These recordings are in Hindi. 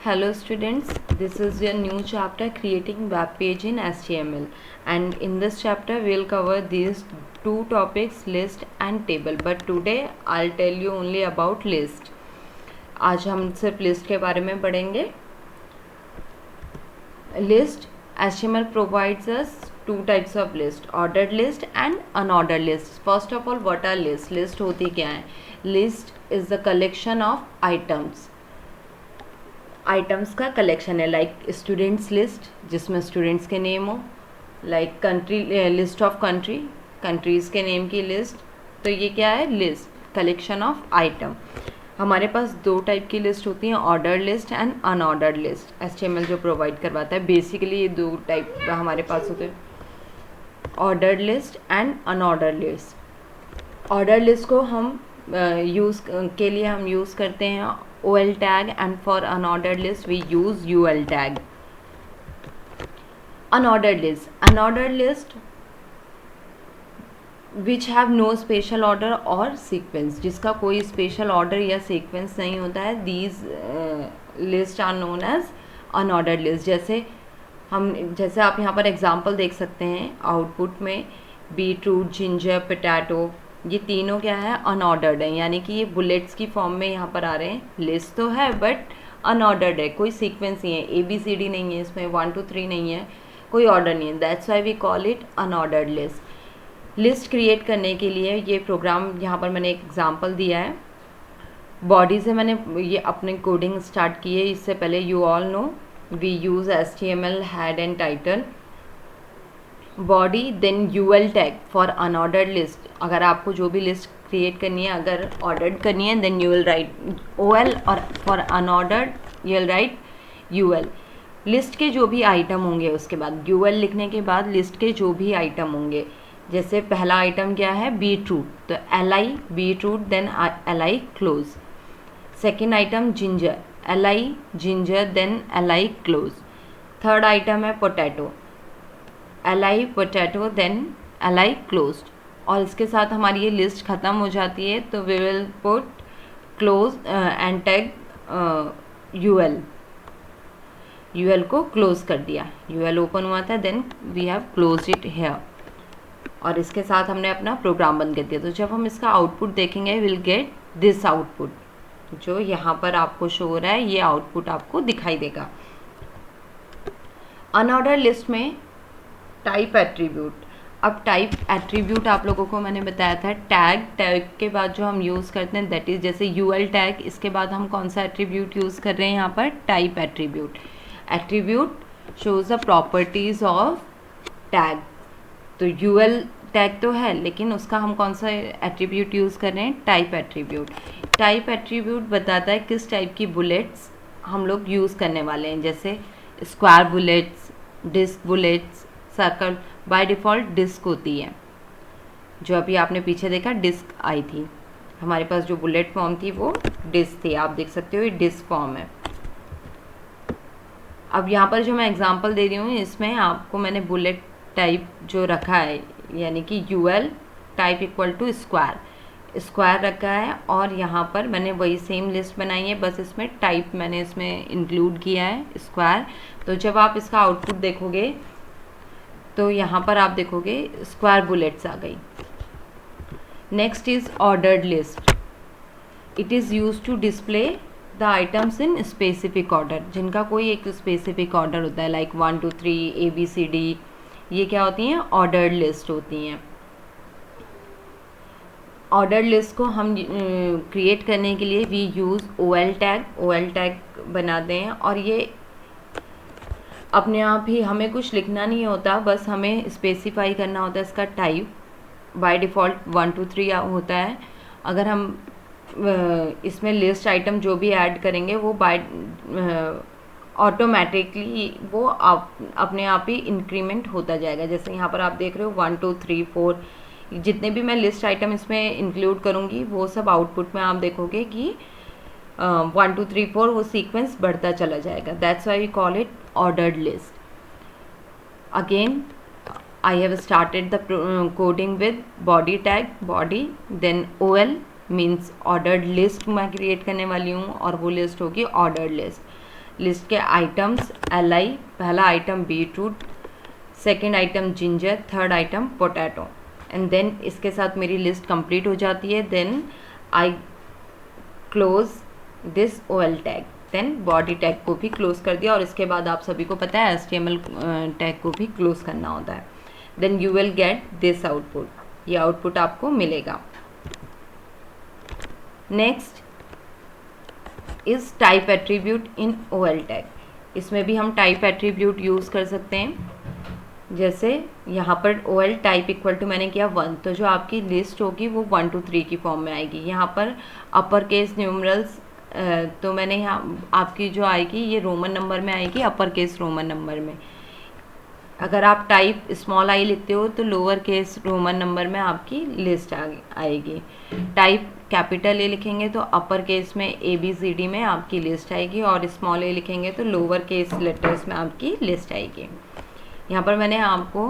Hello students, this is your new chapter creating web page in HTML, and in this chapter we'll cover these two topics, list and table. But today I'll tell you only about list. आज हम सिर्फ list के बारे में पढ़ेंगे. List HTML provides us two types of list, ordered list and unordered list. First of all, what are list? List होती क्या है? List is the collection of items. Items का कलेक्शन है, लाइक स्टूडेंट्स लिस्ट जिसमें स्टूडेंट्स के नेम हो, like country list of countries के नेम की लिस्ट. तो ये क्या है? List, collection of item. हमारे पास दो टाइप की लिस्ट होती हैं, ordered list and unordered list. HTML जो प्रोवाइड करवाता है, बेसिकली ये दो टाइप हमारे पास होते हैं, ordered list and unordered list. Ordered list को हम यूज़ के लिए हम यूज़ करते हैं OL tag, and for unordered list we use UL tag. Unordered list which have no special order or sequence, जिसका कोई special order या sequence नहीं होता है. These list are known as unordered list. जैसे आप यहाँ पर एग्जाम्पल देख सकते हैं आउटपुट में, बीटरूट, जिंजर, पोटैटो, ये तीनों क्या है? अनऑर्डर्ड है, यानी कि ये बुलेट्स की फॉर्म में यहाँ पर आ रहे हैं. लिस्ट तो है बट अनऑर्डर्ड है, कोई सीक्वेंस नहीं है, ABCD नहीं है इसमें, 1 2 3 नहीं है, कोई ऑर्डर नहीं है. That's why we call it unordered list. List create करने के लिए ये प्रोग्राम, यहाँ पर मैंने एक एग्जांपल दिया है. बॉडी से मैंने ये अपने कोडिंग स्टार्ट की है. इससे पहले you all know we use HTML head and title, body, then UL tag for unordered list. अगर आपको जो भी लिस्ट क्रिएट करनी है, अगर ऑर्डर्ड करनी है, then you will write OL, और for unordered you will write UL. List के जो भी आइटम होंगे, उसके बाद UL लिखने के बाद लिस्ट के जो भी आइटम होंगे, जैसे पहला आइटम क्या है? बीटरूट, तो LI beetroot, then LI close. Second item ginger, LI ginger, then LI close. Third item है potato, LI potato, then LI closed. और इसके साथ हमारी ये लिस्ट ख़त्म हो जाती है, तो we will put close end tag UL को क्लोज कर दिया, UL ओपन हुआ था, then we have close it here, और इसके साथ हमने अपना प्रोग्राम बंद कर दिया. तो जब हम इसका आउटपुट देखेंगे, विल गेट दिस आउटपुट, जो यहाँ पर आपको शो हो रहा है, ये आउटपुट आपको दिखाई देगा. अनऑर्डर लिस्ट में टाइप एट्रीब्यूट. अब टाइप एट्रीब्यूट आप लोगों को मैंने बताया था, टैग के बाद जो हम यूज़ करते हैं, दैट इज़ जैसे UL टैग, इसके बाद हम कौन सा एट्रीब्यूट यूज़ कर रहे हैं यहाँ पर? Type attribute. Attribute shows the properties of tag. तो UL टैग तो है, लेकिन उसका हम कौन सा एट्रीब्यूट यूज़ कर रहे हैं? Type attribute. टाइप एट्रीब्यूट बताता है किस टाइप की बुलेट्स हम लोग यूज़ करने वाले हैं, जैसे square bullets, disc bullets, circle. By default disc होती है, जो अभी आपने पीछे देखा डिस्क आई थी. हमारे पास जो बुलेट फॉर्म थी वो डिस्क थी, आप देख सकते हो ये डिस्क फॉर्म है. अब यहाँ पर जो मैं एग्जांपल दे रही हूँ, इसमें आपको मैंने बुलेट टाइप जो रखा है, यानी कि UL type equal to square रखा है, और यहाँ पर मैंने वही सेम लिस्ट बनाई है, बस इसमें टाइप मैंने इसमें इंक्लूड किया है स्क्वायर. तो जब आप इसका आउटपुट देखोगे, तो यहाँ पर आप देखोगे स्क्वायर बुलेट्स आ गई. Next is ordered list. It is use to display the items in specific order, जिनका कोई एक स्पेसिफिक ऑर्डर होता है, लाइक 1 2 3 ABCD. ये क्या होती हैं? ऑर्डर्ड लिस्ट होती हैं. ऑर्डर्ड लिस्ट को हम क्रिएट करने के लिए वी यूज़ OL टैग बनाते हैं, और ये अपने आप ही, हमें कुछ लिखना नहीं होता, बस हमें स्पेसिफाई करना होता है इसका टाइप. बाय डिफ़ॉल्ट 1 2 3 होता है. अगर हम इसमें लिस्ट आइटम जो भी ऐड करेंगे, वो बाय ऑटोमेटिकली वो अपने आप ही इंक्रीमेंट होता जाएगा. जैसे यहाँ पर आप देख रहे हो 1 2 3 4, जितने भी मैं लिस्ट आइटम इसमें इंक्लूड करूँगी, वो सब आउटपुट में आप देखोगे कि 1 2 3 4 वो सीक्वेंस बढ़ता चला जाएगा. That's why we call it ordered list. Again I have started the coding with body tag, body, then OL means ordered list मैं क्रिएट करने वाली हूँ, और वो लिस्ट होगी ऑर्डर्ड लिस्ट. लिस्ट के आइटम्स LI, पहला item beetroot, second item ginger, third item potato, and then इसके साथ मेरी लिस्ट कंप्लीट हो जाती है. Then I close this OL tag. Then body tag को भी क्लोज कर दिया, और इसके बाद आप सभी को पता है HTML टैग को भी क्लोज करना होता है. Then you will get this output, ये आउटपुट आपको मिलेगा. Next is type attribute in OL tag. इसमें भी हम टाइप एट्रीब्यूट यूज़ कर सकते हैं. जैसे यहाँ पर OL टाइप इक्वल टू मैंने किया 1, तो जो आपकी लिस्ट होगी वो 1 to 3 की फॉर्म में आएगी. यहाँ पर अपर केस न्यूमरल्स, तो मैंने यहाँ आपकी जो आएगी ये रोमन नंबर में आएगी, अपर केस रोमन नंबर में. अगर आप टाइप स्मॉल आई लिखते हो तो लोअर केस रोमन नंबर में आपकी लिस्ट आएगी. टाइप कैपिटल ए लिखेंगे तो अपर केस में ABCD में आपकी लिस्ट आएगी, और स्मॉल ए लिखेंगे तो लोअर केस लेटर्स में आपकी लिस्ट आएगी. यहाँ पर मैंने आपको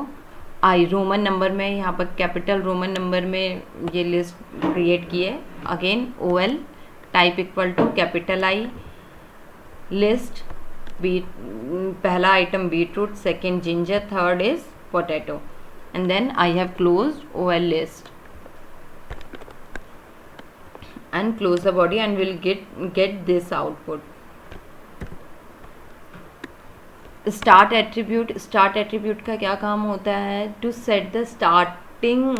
रोमन नंबर में, यहाँ पर कैपिटल रोमन नंबर में ये लिस्ट क्रिएट की है. Again OL type equal to capital I, list पहला item beetroot, second ginger, third is potato, and then I have closed OL list and close the body and will get this output. Start attribute का क्या काम होता है? To set the starting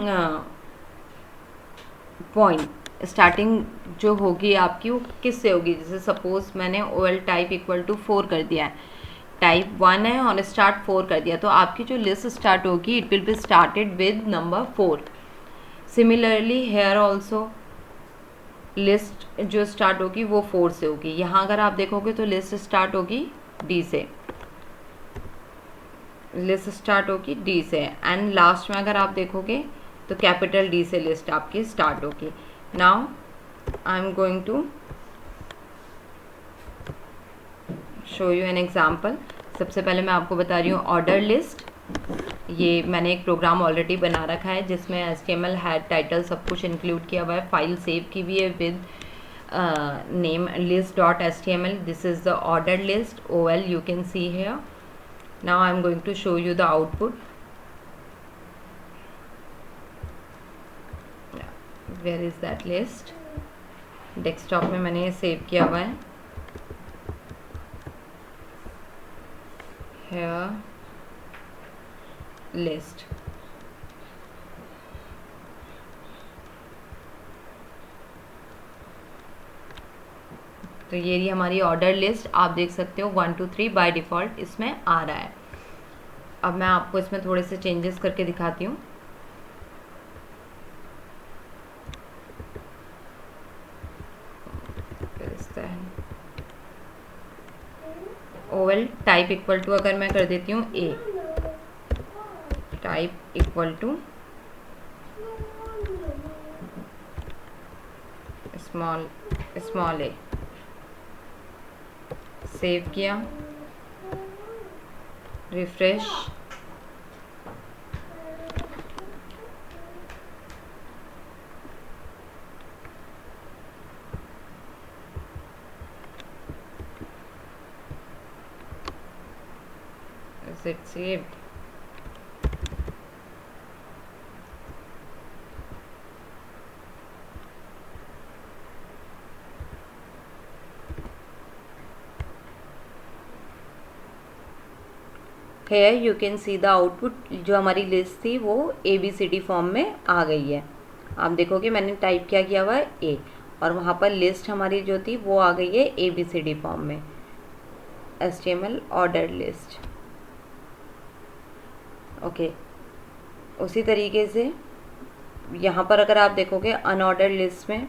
point. Starting जो होगी आपकी वो किससे होगी? जैसे सपोज मैंने OL टाइप इक्वल टू 4 कर दिया है, टाइप 1 है और स्टार्ट 4 कर दिया, तो आपकी जो लिस्ट स्टार्ट होगी it will be started with number 4. Similarly here also list जो स्टार्ट होगी वो 4 से होगी. यहाँ अगर आप देखोगे तो लिस्ट स्टार्ट होगी D से, लिस्ट स्टार्ट होगी D से, एंड लास्ट में अगर आप देखोगे तो कैपिटल D से लिस्ट आपकी स्टार्ट होगी. Now I am going to show you an example. सबसे पहले मैं आपको बता रही हूँ ऑर्डर लिस्ट. ये मैंने एक प्रोग्राम ऑलरेडी बना रखा है जिसमें HTML हेड टाइटल सब कुछ इंक्लूड किया हुआ है. फाइल सेव की हुई है with name list.html. This is the order list OL, you can see here. Now I am going to show you the output. Where is that list? Desktop में मैंने ये सेव किया हुआ है. Here list. तो ये रही हमारी ऑर्डर लिस्ट. आप देख सकते हो 1 to 3 बाय डिफ़ॉल्ट इसमें आ रहा है. अब मैं आपको इसमें थोड़े से चेंजेस करके दिखाती हूँ. OL टाइप इक्वल टू अगर मैं कर देती हूँ A, type equal to small a, save किया, refresh, is it saved? Here you can see the output. जो हमारी लिस्ट थी वो ABCD फॉर्म में आ गई है. आप देखोगे मैंने टाइप क्या किया हुआ है A, और वहाँ पर लिस्ट हमारी जो थी वो आ गई है ABCD फॉर्म में, HTML ऑर्डर लिस्ट. ओके, उसी तरीके से यहाँ पर अगर आप देखोगे अनऑर्डर लिस्ट में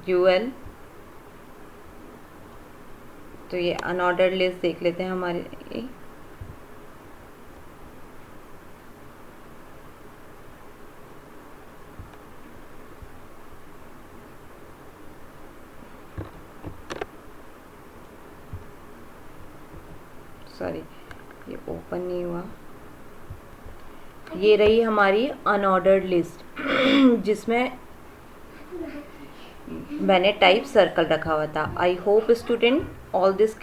UL, तो ये अनऑर्डर लिस्ट देख लेते हैं हमारे. सॉरी, ये ओपन नहीं हुआ. ये रही हमारी अनऑर्डर्ड लिस्ट जिसमें मैंने टाइप सर्कल रखा हुआ था. I hope student all this